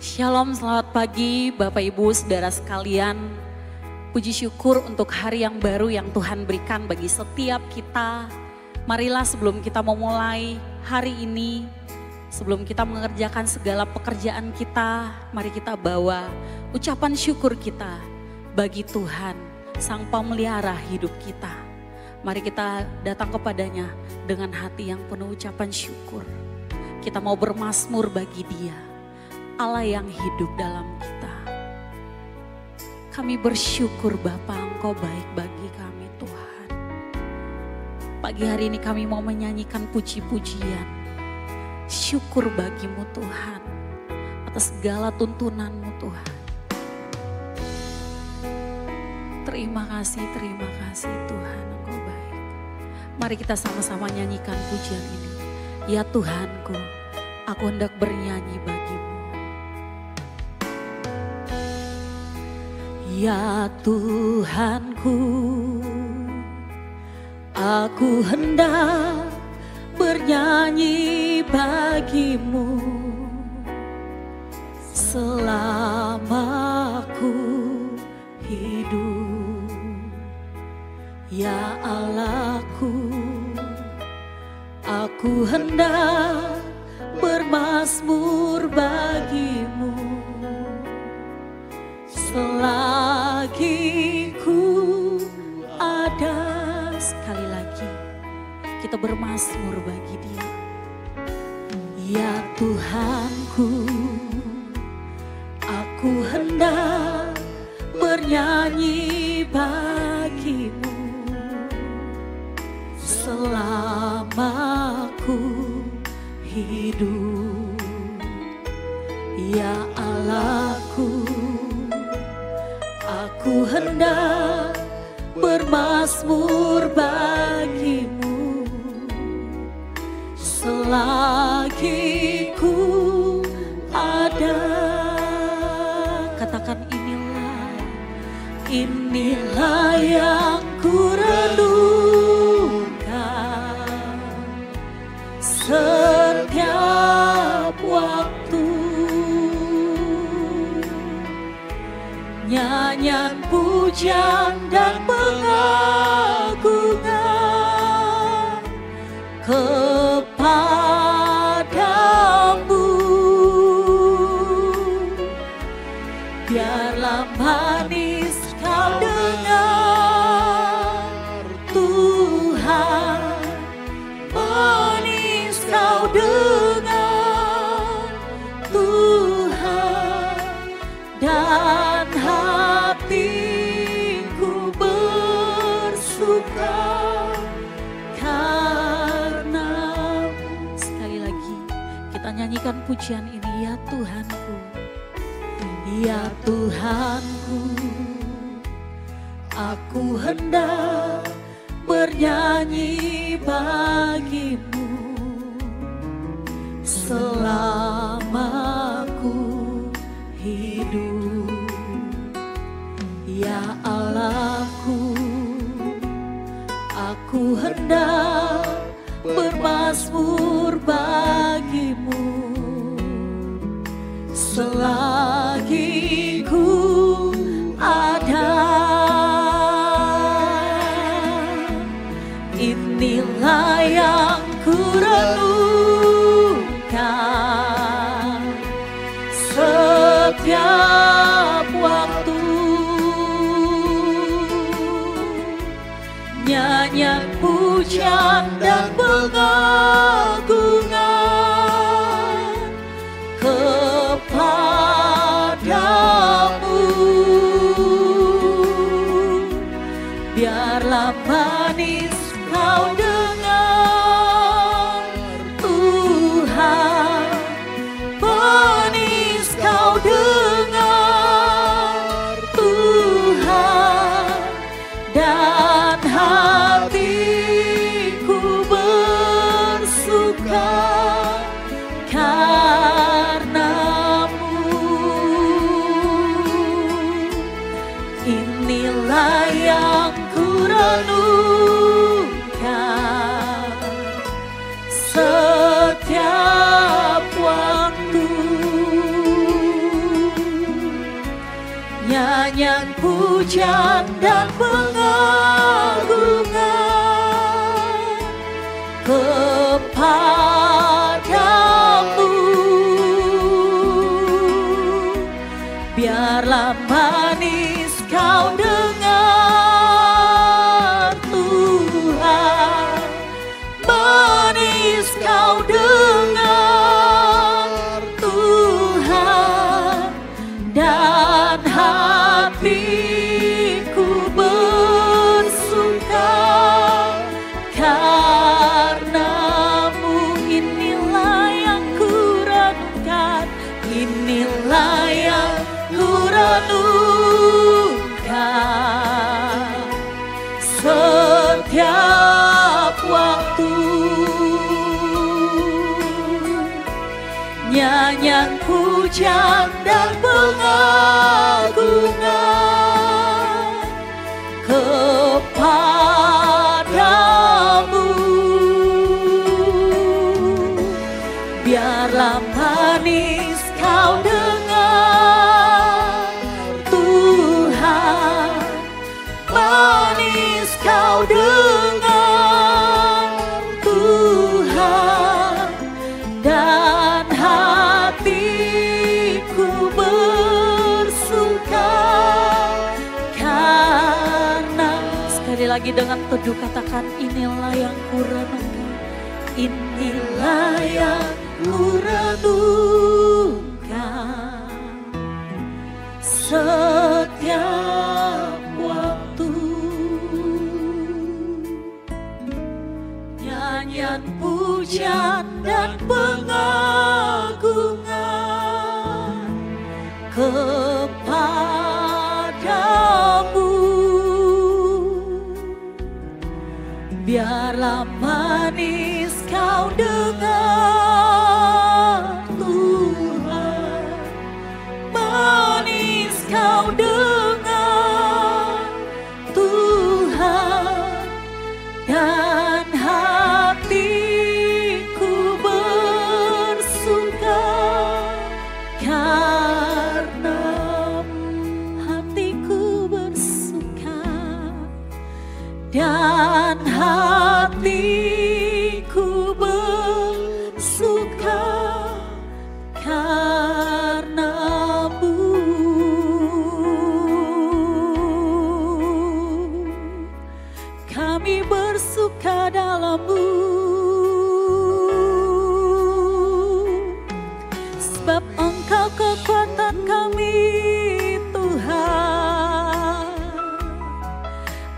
Shalom, selamat pagi Bapak Ibu Saudara sekalian. Puji syukur untuk hari yang baru yang Tuhan berikan bagi setiap kita. Marilah sebelum kita memulai hari ini, sebelum kita mengerjakan segala pekerjaan kita, mari kita bawa ucapan syukur kita bagi Tuhan, Sang Pemelihara hidup kita. Mari kita datang kepadanya dengan hati yang penuh ucapan syukur. Kita mau bermazmur bagi Dia, Allah yang hidup dalam kita. Kami bersyukur Bapa, Engkau baik bagi kami Tuhan. Pagi hari ini kami mau menyanyikan puji-pujian. Syukur bagimu Tuhan, atas segala tuntunanmu Tuhan. Terima kasih Tuhan, Engkau baik. Mari kita sama-sama nyanyikan pujian ini. Ya Tuhanku, aku hendak bernyanyi bagimu. Ya Tuhanku, aku hendak bernyanyi bagimu selama aku hidup. Ya Allahku, aku hendak bermazmur bagimu selagi ku ada. Sekali lagi kita bermazmur bagi Dia. Ya Tuhanku, aku hendak bernyanyi bagimu selama aku hidup. Ya Allahku, aku hendak bermazmur bagimu selagi ku ada. Katakan inilah yang ku renungkan setiap waktu. Nyanyian, pujian dan pengagungan kepadamu. Biarlah manis kau dengar Tuhan, manis kau dengar Tuhan, dan hatiku bersuka karenamu. Sekali lagi kita nyanyikan pujian ini. Ya Tuhanku, ya Tuhanku, aku hendak bernyanyi bagimu selama aku hidup. Ya Allahku, aku hendak bermazmur bagimu selagi ku ada. Inilah yang ku renungkan setiap waktu. Nyanyian, pujian dan pengagungan kepadamu. Biarlah manis kau dengar Tuhan, manis kau dengar Tuhan, dan hatiku bersuka karenamu. Inilah yang ku renungkan setiap waktu. pujian dan pengagungan kepadamu. Biarlah manis kau dengar Tuhan, manis kau dengar Tuhan, dan hatiku bersuka karenamu. Inilah yang kurenungkan, inilah yang kurenungkan setiap waktu. Nyanyian pujian dan pengagungan kepadamu. Biarlah manis kau dengar Tuhan, manis kau dengar Tuhan, dan hatiku bersuka karena. Sekali lagi dengan teduh katakan, inilah yang kurenungkan, inilah yang kurenungkan setiap waktu. Nyanyian pujian dan pengagungan kepadamu. Biarlah manis kau dengar Tuhan, manis kau dengar Tuhan, dan hatiku bersuka karenamu. Hatiku bersuka dan hatiku bersuka karenamu. Kami bersuka dalam-Mu, sebab Engkau kekuatan kami, Tuhan,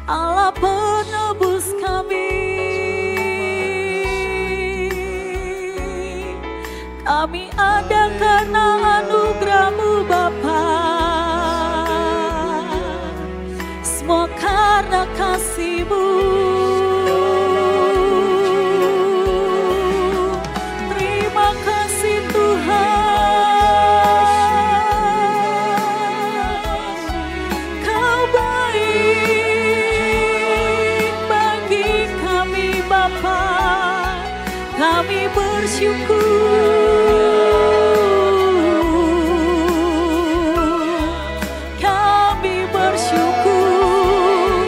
Allah penebus kami. Kami ada karena anugerah-Mu Bapa, semua karena kasih-Mu. Terima kasih Tuhan, Kau baik bagi kami Bapa. Kami bersyukur, kami bersyukur,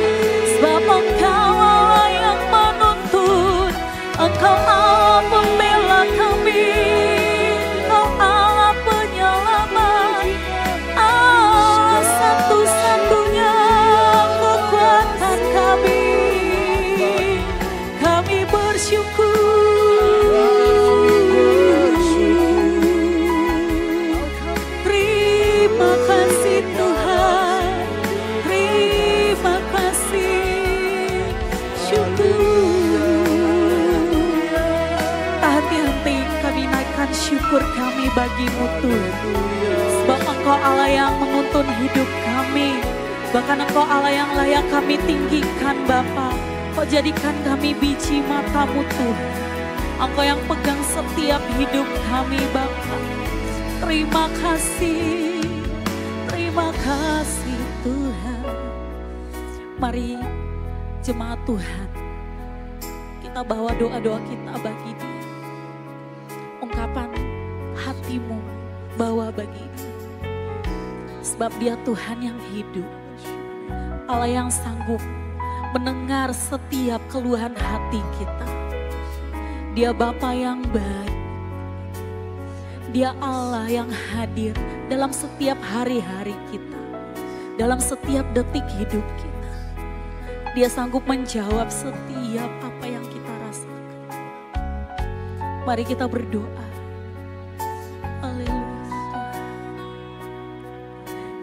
sebab Engkau Allah yang menuntun, Engkau Allah pembela kami, Engkau Allah penyelamat, Allah satu-satunya kekuatan kami. Kami bersyukur, terima kasih Tuhan, terima kasih, syukur. Hati-hati kami naikkan syukur kami bagi-Mu Tuhan, sebab Engkau Allah yang menuntun hidup kami, bahkan Engkau Allah yang layak kami tinggikan Bapa. Kau jadikan kami biji mata-Mu Tuhan, Engkau yang pegang setiap hidup kami Bapa. Terima kasih Tuhan. Mari jemaat Tuhan, kita bawa doa-doa kita bagi Dia. Ungkapan hatimu bawa bagi Dia, sebab Dia Tuhan yang hidup. Allah yang sanggup mendengar setiap keluhan hati kita. Dia Bapa yang baik. Dia Allah yang hadir dalam setiap hari-hari kita, dalam setiap detik hidup kita. Dia sanggup menjawab setiap apa yang kita rasakan. Mari kita berdoa. Haleluya.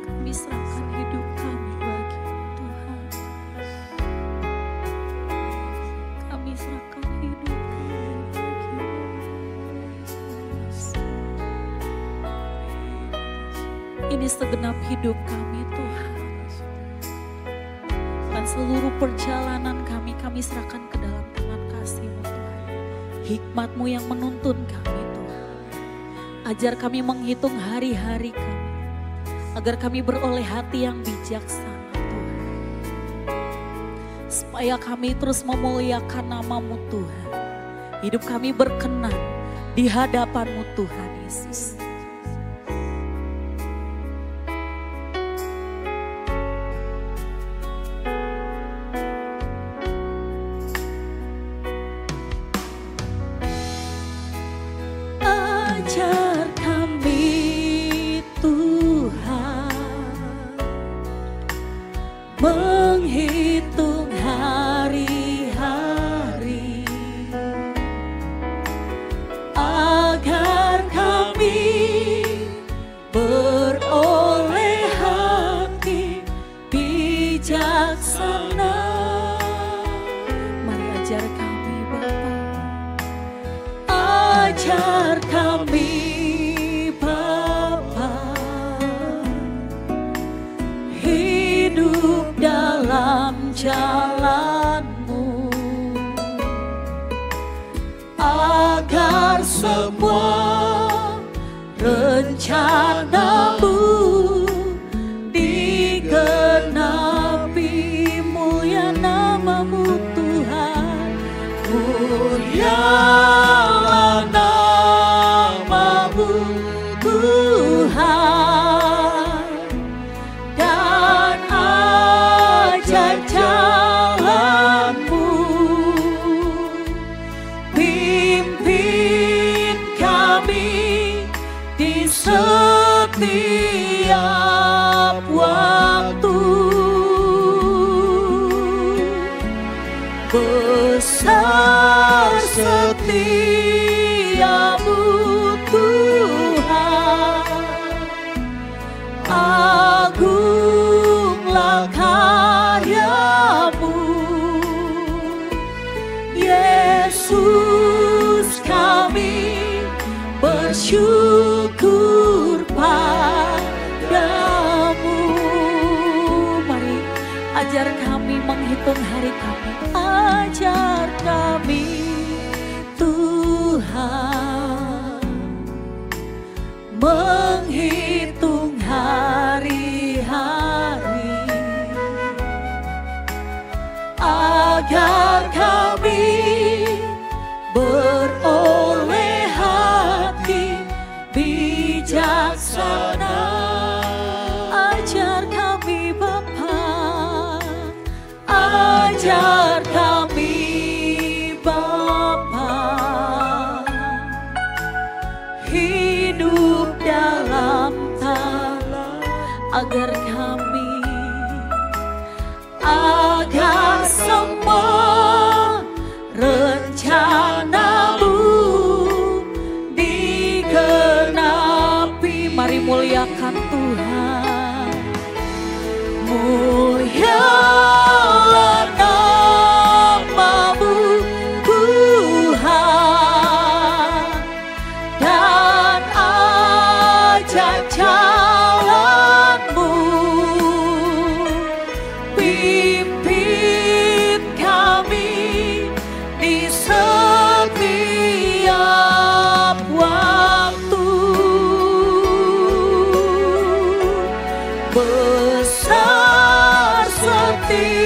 Kami serahkan hidup kami bagi Tuhan. Kami serahkan hidup kami bagi Tuhan. Ini segenap hidup kami Tuhan. Dan seluruh perjalanan kami serahkan ke dalam tangan kasih-Mu Tuhan. Hikmat-Mu yang menuntun kami Tuhan. Ajar kami menghitung hari-hari kami. Agar kami beroleh hati yang bijaksana Tuhan. Supaya kami terus memuliakan nama-Mu Tuhan. Hidup kami berkenan di hadapan-Mu Tuhan Yesus. Ajar kami Tuhan menghitung hari-hari agar kami beroleh hati bijaksana. Mari ajar kami Bapa. Ajar kami Bapa, hidup dalam jalan-Mu, agar semua rencana-Mu digenapi. Mulia nama-Mu Tuhan, mulialah nama-Mu Tuhan, dan ajar jalan-Mu. Pimpin kami di setiap waktu. Besar setia-Mu Tuhan, agunglah karya-Mu. Yesus, kami bersyukur padamu. Mari ajar kami menghitung hari kami. Ajar kami Tuhan menghitung hari-hari agar kami beroleh hati bijaksana. Ajar kami Bapa, ajar kami Bapa, hidup dalam tanah, agar kami, agar semua rencana-Mu digenapi. Mari muliakan Tuhan. Mulialah nama-Mu Tuhan, dan ajar jalan-Mu. Pimpin kami di setiap waktu. Besar setia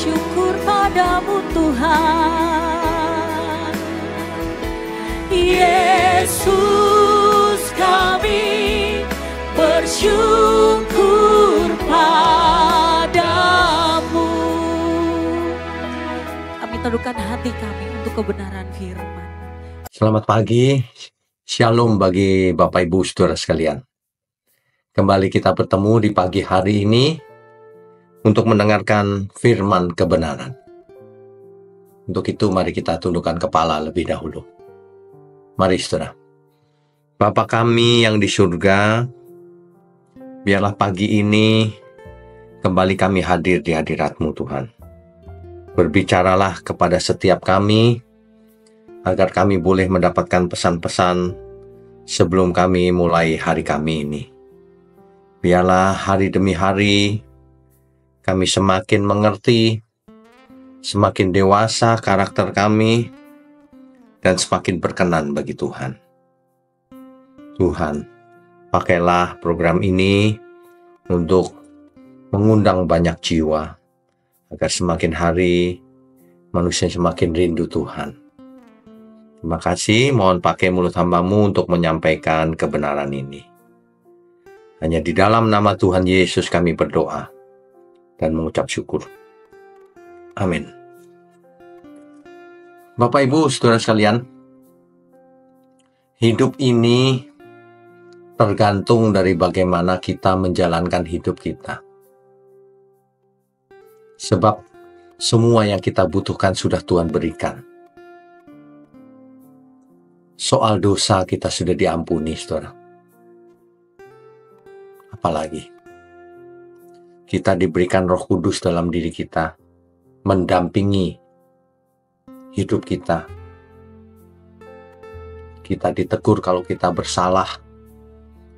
bersyukur padamu Tuhan. Yesus, kami bersyukur padamu. Kami teduhkan hati kami untuk kebenaran firman. Selamat pagi, Shalom bagi Bapak Ibu Saudara sekalian. Kembali kita bertemu di pagi hari ini untuk mendengarkan firman kebenaran. Untuk itu mari kita tundukkan kepala lebih dahulu. Mari saudara. Bapa kami yang di surga, biarlah pagi ini kembali kami hadir di hadirat-Mu Tuhan. Berbicaralah kepada setiap kami, agar kami boleh mendapatkan pesan-pesan sebelum kami mulai hari kami ini. Biarlah hari demi hari kami semakin mengerti, semakin dewasa karakter kami, dan semakin berkenan bagi Tuhan. Tuhan, pakailah program ini untuk mengundang banyak jiwa, agar semakin hari manusia semakin rindu Tuhan. Terima kasih, mohon pakai mulut hamba-Mu untuk menyampaikan kebenaran ini. Hanya di dalam nama Tuhan Yesus kami berdoa dan mengucap syukur. Amin. Bapak Ibu Saudara sekalian, hidup ini tergantung dari bagaimana kita menjalankan hidup kita. Sebab semua yang kita butuhkan sudah Tuhan berikan. Soal dosa kita sudah diampuni, saudara. Apalagi kita diberikan Roh Kudus dalam diri kita, mendampingi hidup kita. Kita ditegur kalau kita bersalah,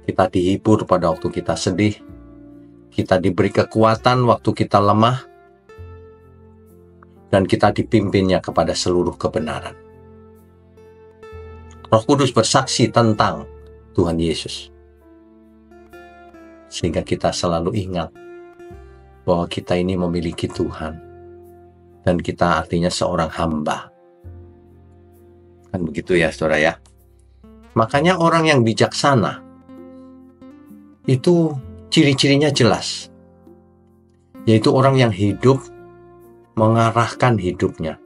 kita dihibur pada waktu kita sedih, kita diberi kekuatan waktu kita lemah, dan kita dipimpinnya kepada seluruh kebenaran. Roh Kudus bersaksi tentang Tuhan Yesus. Sehingga kita selalu ingat bahwa kita ini memiliki Tuhan. Dan kita artinya seorang hamba. Kan begitu ya saudara ya. Makanya orang yang bijaksana itu ciri-cirinya jelas. Yaitu orang yang hidup mengarahkan hidupnya.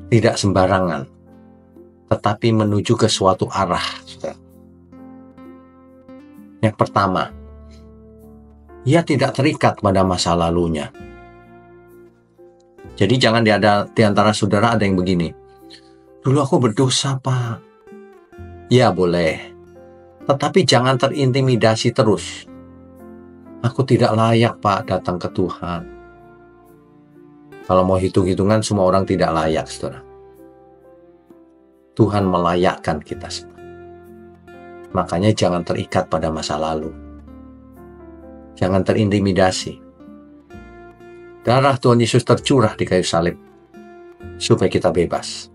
Tidak sembarangan, tetapi menuju ke suatu arah. Yang pertama, ia tidak terikat pada masa lalunya. Jadi jangan di antara saudara ada yang begini, dulu aku berdosa Pak. Ya boleh, tetapi jangan terintimidasi terus. Aku tidak layak Pak datang ke Tuhan. Kalau mau hitung-hitungan semua orang tidak layak saudara. Tuhan melayakkan kita semua. Makanya jangan terikat pada masa lalu. Jangan terintimidasi. Darah Tuhan Yesus tercurah di kayu salib supaya kita bebas.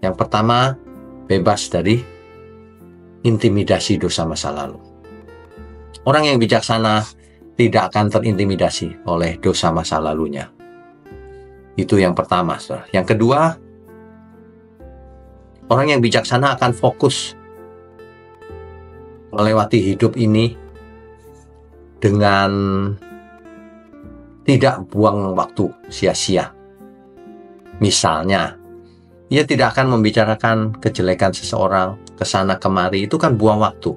Yang pertama, bebas dari intimidasi dosa masa lalu. Orang yang bijaksana tidak akan terintimidasi oleh dosa masa lalunya. Itu yang pertama, saudara. Yang kedua, orang yang bijaksana akan fokus melewati hidup ini dengan tidak buang waktu sia-sia. Misalnya, ia tidak akan membicarakan kejelekan seseorang kesana kemari, itu kan buang waktu.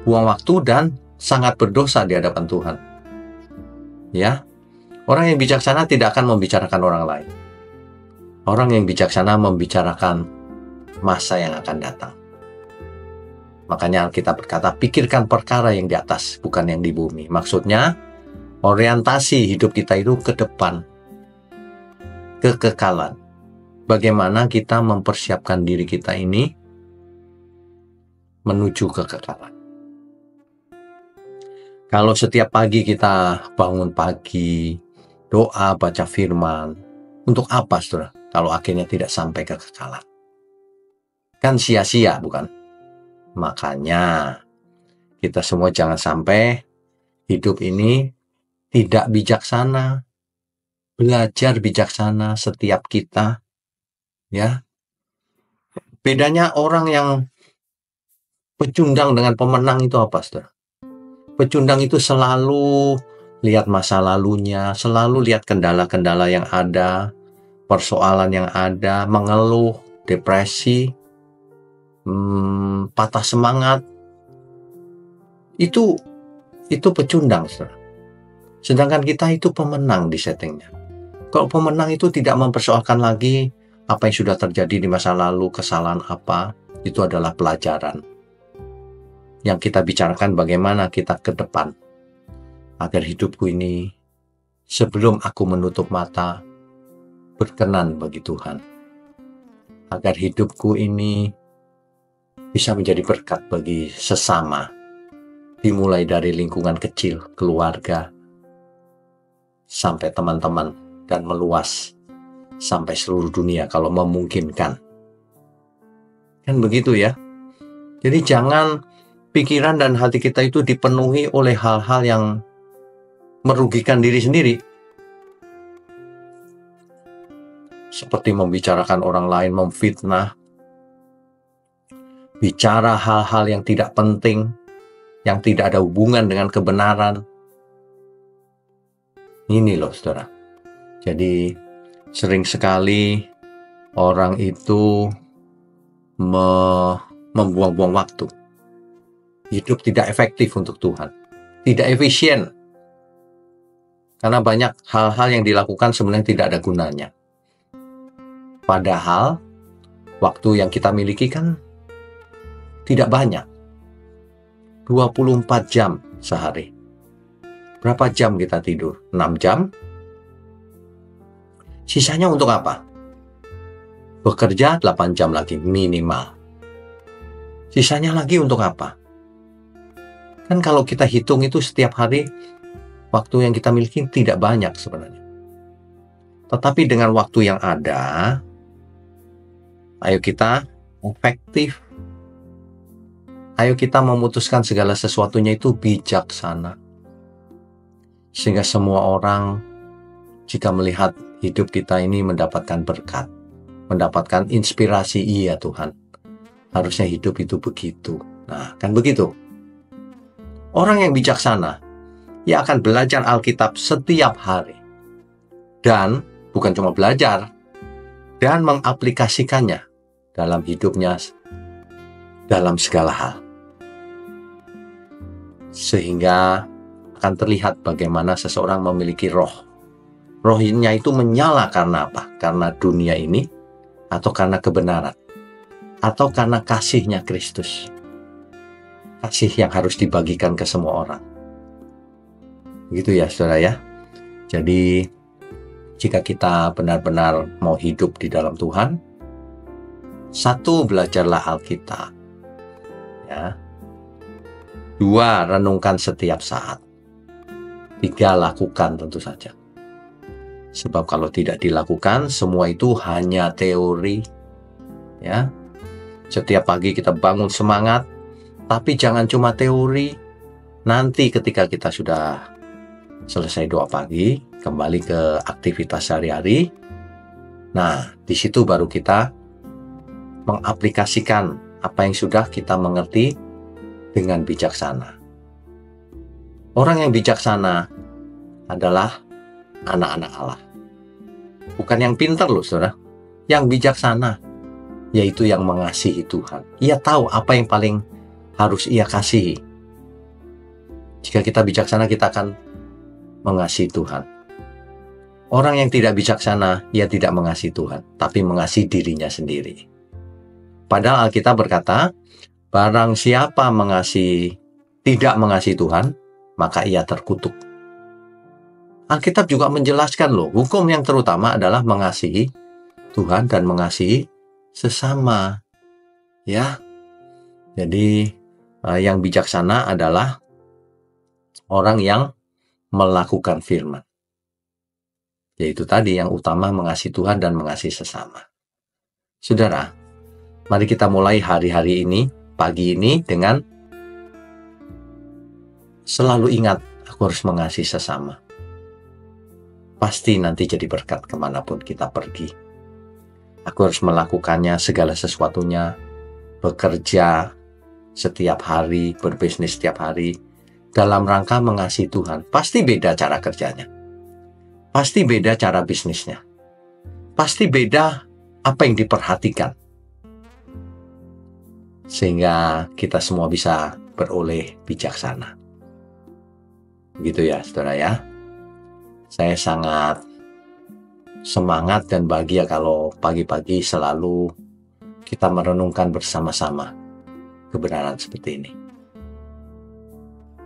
Buang waktu dan sangat berdosa di hadapan Tuhan. Ya, orang yang bijaksana tidak akan membicarakan orang lain. Orang yang bijaksana membicarakan masa yang akan datang. Makanya Alkitab berkata, pikirkan perkara yang di atas, bukan yang di bumi. Maksudnya, orientasi hidup kita itu ke depan. Kekekalan. Bagaimana kita mempersiapkan diri kita ini menuju kekekalan. Kalau setiap pagi kita bangun pagi, doa, baca firman, untuk apa saudara? Kalau akhirnya tidak sampai kekekalan. Kan sia-sia, bukan? Makanya kita semua jangan sampai hidup ini tidak bijaksana, belajar bijaksana setiap kita, ya. Bedanya orang yang pecundang dengan pemenang itu apa, saudara? Pecundang itu selalu lihat masa lalunya, selalu lihat kendala-kendala yang ada, persoalan yang ada, mengeluh, depresi, patah semangat. Itu pecundang, saudara. Sedangkan kita itu pemenang di settingnya. Kalau pemenang itu tidak mempersoalkan lagi apa yang sudah terjadi di masa lalu, kesalahan apa, itu adalah pelajaran. Yang kita bicarakan bagaimana kita ke depan. Agar hidupku ini, sebelum aku menutup mata, berkenan bagi Tuhan. Agar hidupku ini bisa menjadi berkat bagi sesama. Dimulai dari lingkungan kecil, keluarga, sampai teman-teman, dan meluas sampai seluruh dunia kalau memungkinkan. Kan begitu ya. Jadi jangan pikiran dan hati kita itu dipenuhi oleh hal-hal yang merugikan diri sendiri. Seperti membicarakan orang lain, memfitnah, bicara hal-hal yang tidak penting, yang tidak ada hubungan dengan kebenaran. Ini loh, saudara. Jadi sering sekali orang itu membuang-buang waktu. Hidup tidak efektif untuk Tuhan. Tidak efisien. Karena banyak hal-hal yang dilakukan sebenarnya tidak ada gunanya. Padahal waktu yang kita miliki kan tidak banyak. 24 jam sehari. Berapa jam kita tidur? 6 jam? Sisanya untuk apa? Bekerja 8 jam lagi minimal. Sisanya lagi untuk apa? Kan kalau kita hitung itu setiap hari, waktu yang kita miliki tidak banyak sebenarnya. Tetapi dengan waktu yang ada, ayo kita efektif. Ayo kita memutuskan segala sesuatunya itu bijaksana. Sehingga semua orang jika melihat hidup kita ini mendapatkan berkat, mendapatkan inspirasi, iya Tuhan, harusnya hidup itu begitu. Nah, kan begitu. Orang yang bijaksana, ia akan belajar Alkitab setiap hari. Dan bukan cuma belajar, dan mengaplikasikannya dalam hidupnya, dalam segala hal. Sehingga akan terlihat bagaimana seseorang memiliki roh. Rohnya itu menyala karena apa? Karena dunia ini, atau karena kebenaran, atau karena kasihnya Kristus. Kasih yang harus dibagikan ke semua orang. Begitu ya, saudara ya. Jadi, jika kita benar-benar mau hidup di dalam Tuhan, 1, belajarlah Alkitab. Ya. 2, renungkan setiap saat. 3, lakukan tentu saja. Sebab kalau tidak dilakukan, semua itu hanya teori. Ya. Setiap pagi kita bangun semangat, tapi jangan cuma teori. Nanti ketika kita sudah selesai doa pagi, kembali ke aktivitas sehari-hari. Nah, di situ baru kita mengaplikasikan apa yang sudah kita mengerti dengan bijaksana. Orang yang bijaksana adalah anak-anak Allah. Bukan yang pintar loh, saudara. Yang bijaksana, yaitu yang mengasihi Tuhan. Ia tahu apa yang paling harus ia kasihi. Jika kita bijaksana, kita akan mengasihi Tuhan. Orang yang tidak bijaksana, ia tidak mengasihi Tuhan, tapi mengasihi dirinya sendiri. Padahal Alkitab berkata, barang siapa tidak mengasihi Tuhan, maka ia terkutuk. Alkitab juga menjelaskan loh, hukum yang terutama adalah mengasihi Tuhan dan mengasihi sesama. Ya. Jadi yang bijaksana adalah orang yang melakukan firman. Yaitu tadi yang utama mengasihi Tuhan dan mengasihi sesama. Saudara, mari kita mulai hari-hari ini, pagi ini dengan selalu ingat aku harus mengasihi sesama. pasti nanti jadi berkat kemanapun kita pergi. Aku harus melakukannya segala sesuatunya, bekerja setiap hari, berbisnis setiap hari, dalam rangka mengasihi Tuhan. Pasti beda cara kerjanya. Pasti beda cara bisnisnya. Pasti beda apa yang diperhatikan. Sehingga kita semua bisa beroleh bijaksana. Begitu ya, saudara ya. Saya sangat semangat dan bahagia kalau pagi-pagi selalu kita merenungkan bersama-sama kebenaran seperti ini.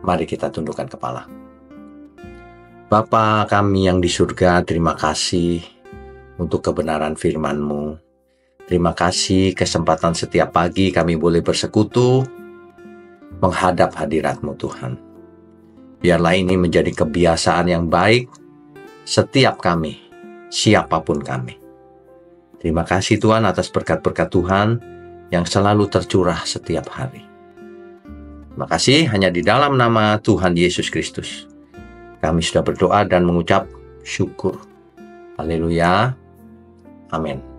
Mari kita tundukkan kepala. Bapa kami yang di surga, terima kasih untuk kebenaran firman-Mu. Terima kasih kesempatan setiap pagi kami boleh bersekutu menghadap hadirat-Mu Tuhan. Biarlah ini menjadi kebiasaan yang baik setiap kami, siapapun kami. Terima kasih Tuhan atas berkat-berkat Tuhan yang selalu tercurah setiap hari. Terima kasih hanya di dalam nama Tuhan Yesus Kristus kami sudah berdoa dan mengucap syukur. Haleluya. Amin.